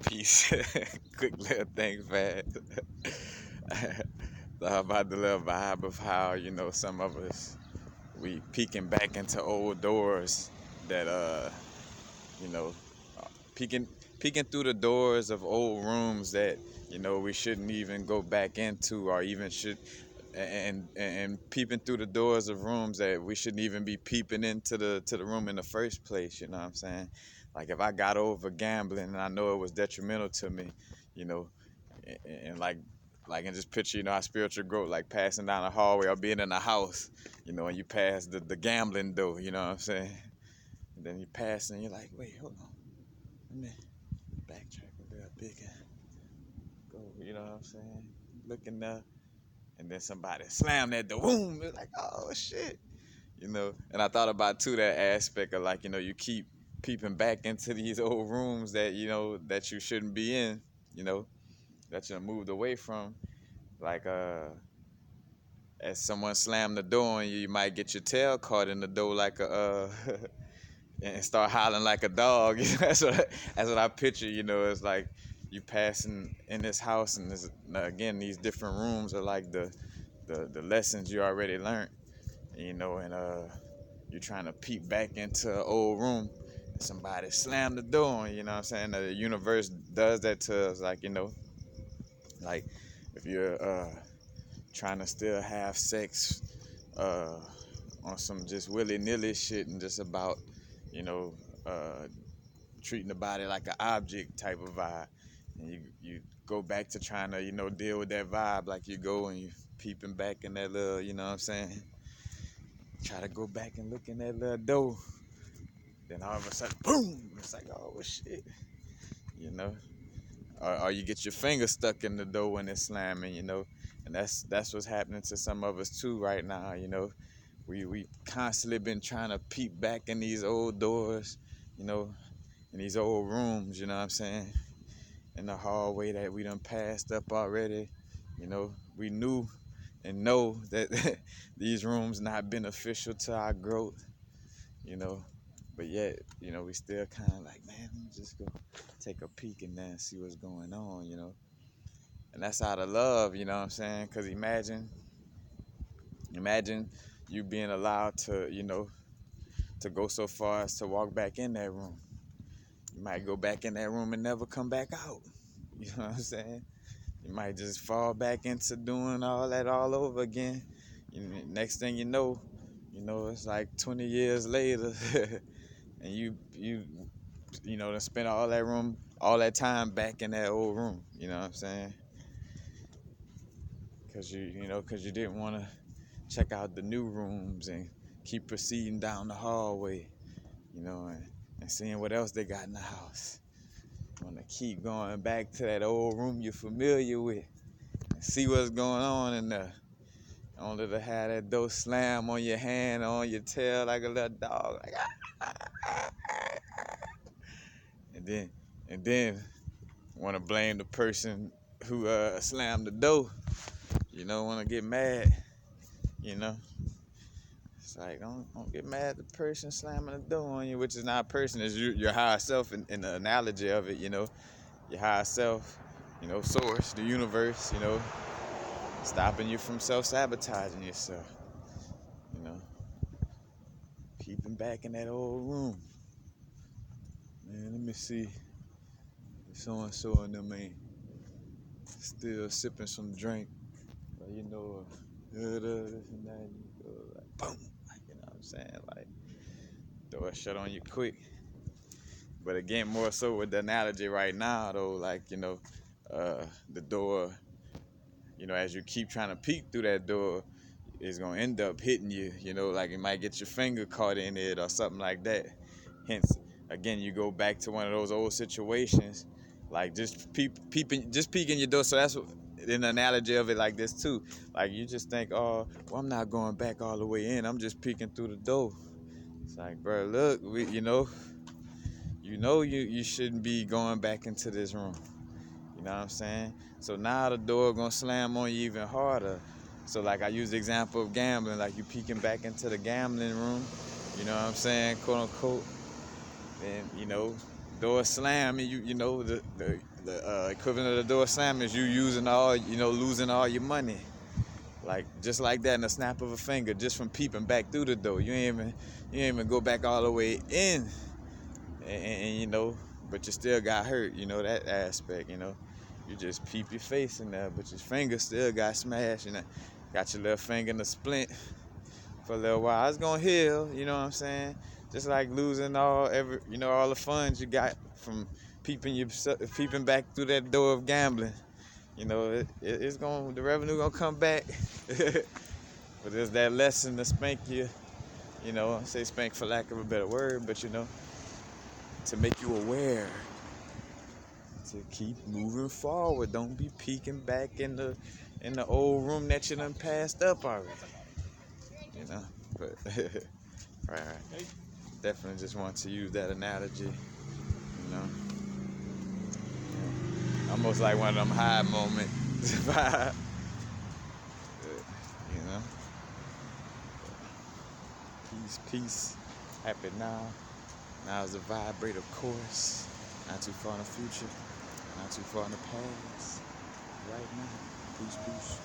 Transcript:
Peace. Quick little thing, fast. So about the little vibe of how, some of us, we peeking back into old doors that, you know, peeking peeking through the doors of old rooms that, we shouldn't even go back into, or even should, and peeping through the doors of rooms that we shouldn't even be peeping into the room in the first place. You know what I'm saying? Like if I got over gambling and I know it was detrimental to me, you know, and like and just picture, our spiritual growth, like passing down a hallway or being in a house, and you pass the gambling door. You know what I'm saying? And then you pass and you're like, wait, hold on, let me backtrack a little bit and go. You know what I'm saying? Looking up, and then somebody slammed that door. Boom! It's like, oh shit. And I thought about too that aspect of, like, you keep peeping back into these old rooms that that you shouldn't be in, you know, that you moved away from. Like as someone slammed the door on you, you might get your tail caught in the door like a and start howling like a dog. That's what I picture. It's like you passing in this house, and again, these different rooms are like the lessons you already learned, and you're trying to peep back into an old room, and somebody slammed the door, you know what I'm saying? The universe does that to us, like, like if you're trying to still have sex uh, on some just willy-nilly shit and just about, you know, uh, treating the body like an object type of vibe. And you go back to trying to, deal with that vibe, like you go and you peeping back in that little, you know what I'm saying? Try to go back and look in that little door. Then all of a sudden, boom! It's like, oh shit, you know. Or you get your finger stuck in the door when it's slamming, and that's what's happening to some of us too right now, We constantly been trying to peep back in these old doors, you know, in these old rooms, you know what I'm saying? In the hallway that we done passed up already, we knew and know that these rooms not beneficial to our growth, you know. But yet, we still kind of like, man, let me just go take a peek in there and see what's going on. And that's out of love, you know what I'm saying? Because imagine you being allowed to, to go so far as to walk back in that room. You might go back in that room and never come back out. You know what I'm saying? You might just fall back into doing all that all over again. Next thing it's like 20 years later, and to spend all that time back in that old room. You know what I'm saying? Because you didn't want to check out the new rooms and keep proceeding down the hallway, and seeing what else they got in the house. You want to keep going back to that old room you're familiar with and see what's going on in there. Only to have that door slam on your hand or on your tail like a little dog. Like, and then, and then want to blame the person who slammed the door. Want to get mad. You know, it's like don't get mad at the person slamming the door on you, which is not a person, it's your higher self in the analogy of it. Your higher self, source, the universe. Stopping you from self-sabotaging yourself. You know, peeping back in that old room. Man, let me see. So and so and them ain't still sipping some drink. But this and that, and you go like boom. Like, you know what I'm saying? Like, door shut on you quick. But again, more so with the analogy right now, though, like, the door, as you keep trying to peek through that door, it's gonna end up hitting you, like you might get your finger caught in it or something like that. Hence, again, you go back to one of those old situations, like just peeking your door. So that's an analogy of it like this too. Like you just think, oh, well, I'm not going back all the way in. I'm just peeking through the door. It's like, bro, look, you shouldn't be going back into this room. You know what I'm saying? So now the door gonna slam on you even harder. So like I use the example of gambling, like you peeking back into the gambling room, you know what I'm saying, quote unquote. And door slam, and you know the equivalent of the door slam is you using all, losing all your money. Like just like that in a snap of a finger, just from peeping back through the door. You ain't even go back all the way in, and but you still got hurt. That aspect. You just peep your face in there, but your finger still got smashed, and got your little finger in the splint for a little while. It's gonna heal. You know what I'm saying? Just like losing all the funds you got from peeping back through that door of gambling. The revenue gonna come back. But there's that lesson to spank you, I say spank for lack of a better word, but to make you aware, to keep moving forward. Don't be peeking back in the old room that you done passed up already. But right. Definitely just want to use that analogy, almost like one of them high moments. you know. Peace. Happy now. Now is the vibrate, of course. Not too far in the future. Not too far in the past. Right now. Peace.